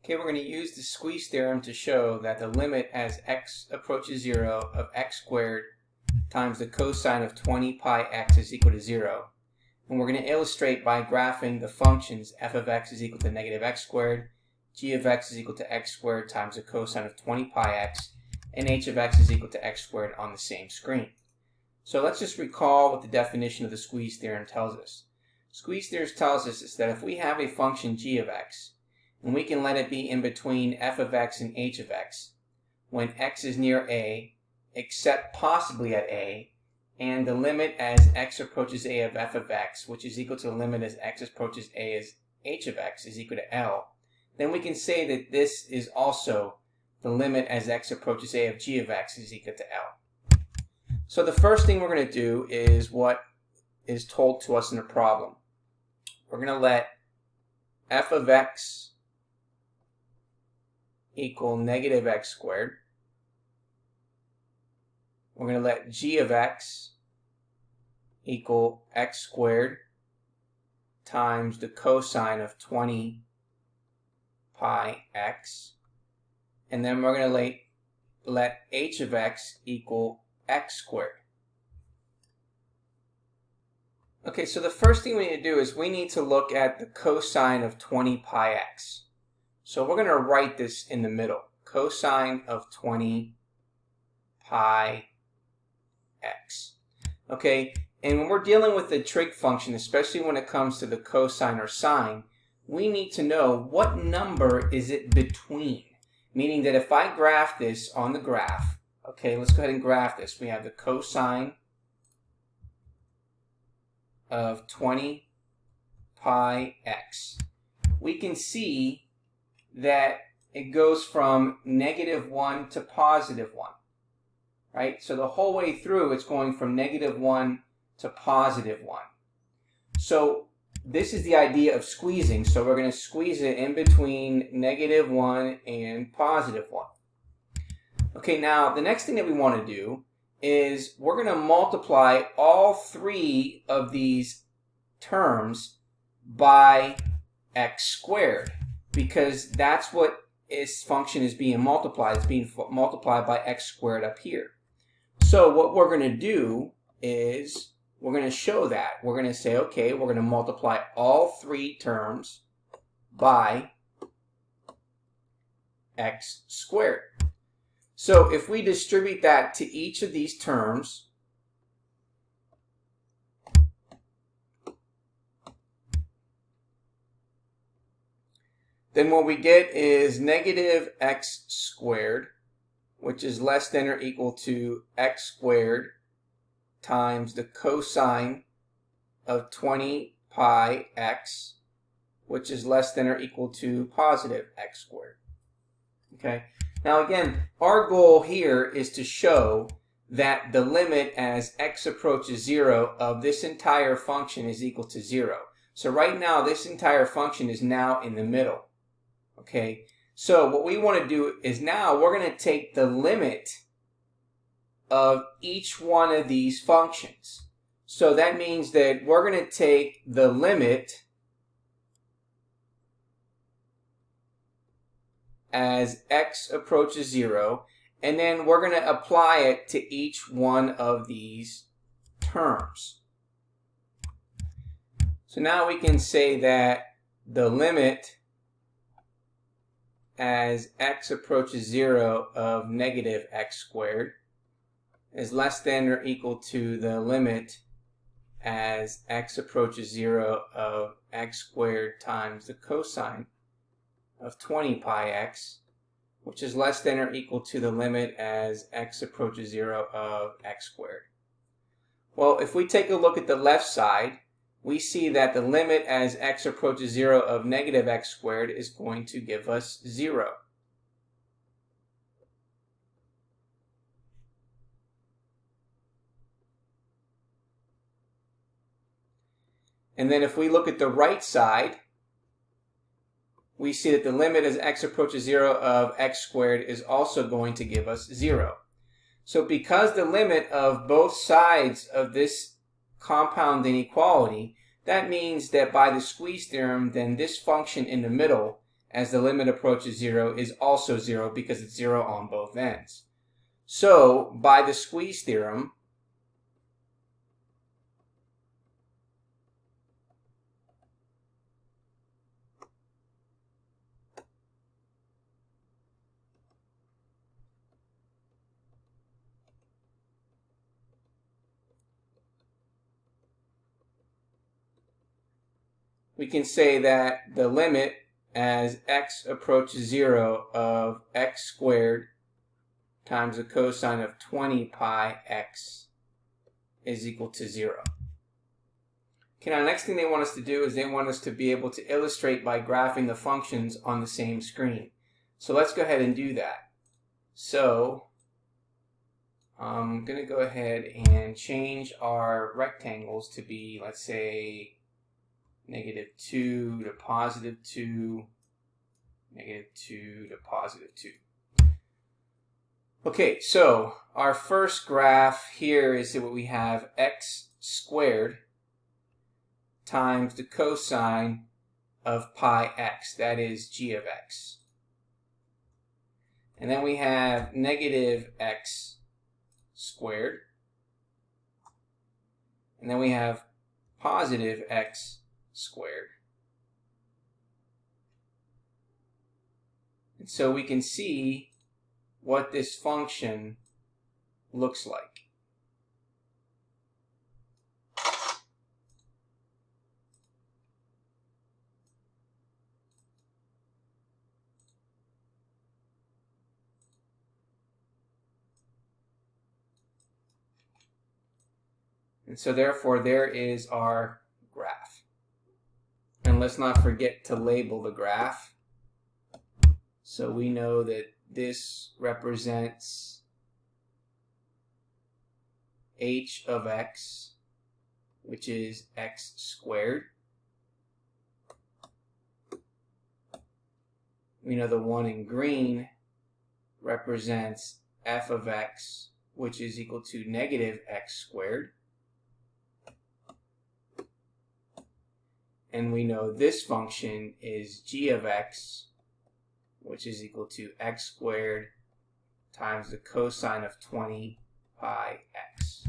Okay, we're going to use the squeeze theorem to show that the limit as x approaches 0 of x squared times the cosine of 20 pi x is equal to 0. And we're going to illustrate by graphing the functions f of x is equal to negative x squared, g of x is equal to x squared times the cosine of 20 pi x, and h of x is equal to x squared on the same screen. So let's just recall what the definition of the squeeze theorem tells us. Squeeze theorem tells us is that if we have a function g of x, and we can let it be in between f of x and h of x, when x is near a, except possibly at a, and the limit as x approaches a of f of x, which is equal to the limit as x approaches a as h of x, is equal to L, then we can say that this is also the limit as x approaches a of g of x is equal to L. So the first thing we're going to do is what is told to us in the problem. We're going to let f of x equal negative x squared. We're going to let g of x equal x squared times the cosine of 20 pi x. And then we're going to let h of x equal x squared. Okay, so the first thing we need to do is we need to look at the cosine of 20 pi x. So we're going to write this in the middle. Cosine of 20 pi x. Okay, and when we're dealing with the trig function, especially when it comes to the cosine or sine, we need to know what number is it between. Meaning that if I graph this on the graph, okay, let's go ahead and graph this. We have the cosine of 20 pi x. We can see that it goes from negative 1 to positive 1, right? So the whole way through, it's going from negative 1 to positive 1. So this is the idea of squeezing. So we're going to squeeze it in between negative 1 and positive 1. Okay, now the next thing that we want to do is we're going to multiply all three of these terms by x squared, because that's what its function is being multiplied. It's being multiplied by x squared up here. So what we're going to do is we're going to show that. We're going to say, okay, we're going to multiply all three terms by x squared. So if we distribute that to each of these terms, then what we get is negative x squared, which is less than or equal to x squared times the cosine of 20 pi x, which is less than or equal to positive x squared. Okay. Now again, our goal here is to show that the limit as x approaches 0 of this entire function is equal to 0. So right now, this entire function is now in the middle. Okay, so what we want to do is now we're going to take the limit of each one of these functions. So that means that we're going to take the limit as x approaches 0, and then we're going to apply it to each one of these terms. So now we can say that the limit as x approaches 0 of negative x squared is less than or equal to the limit as x approaches 0 of x squared times the cosine of 20 pi x, which is less than or equal to the limit as x approaches 0 of x squared. Well, if we take a look at the left side, we see that the limit as x approaches 0 of negative x squared is going to give us 0. And then if we look at the right side, we see that the limit as x approaches 0 of x squared is also going to give us 0. So because the limit of both sides of this compound inequality, that means that by the squeeze theorem, then this function in the middle as the limit approaches 0 is also 0 because it's 0 on both ends. So, by the squeeze theorem, we can say that the limit as x approaches 0 of x squared times the cosine of 20 pi x is equal to 0. Okay, now next thing they want us to do is they want us to be able to illustrate by graphing the functions on the same screen. So let's go ahead and do that. So I'm going to go ahead and change our rectangles to be, let's say, -2 to +2, -2 to +2. Okay, so our first graph here is what we have, x squared times the cosine of pi x, that is g of x. And then we have -x squared, and then we have +x squared. And so we can see what this function looks like. And so therefore there is our graph. And let's not forget to label the graph. So we know that this represents h of x, which is x squared. We know the one in green represents f of x, which is equal to -x squared. And we know this function is g of x, which is equal to x squared times the cosine of 20 pi x.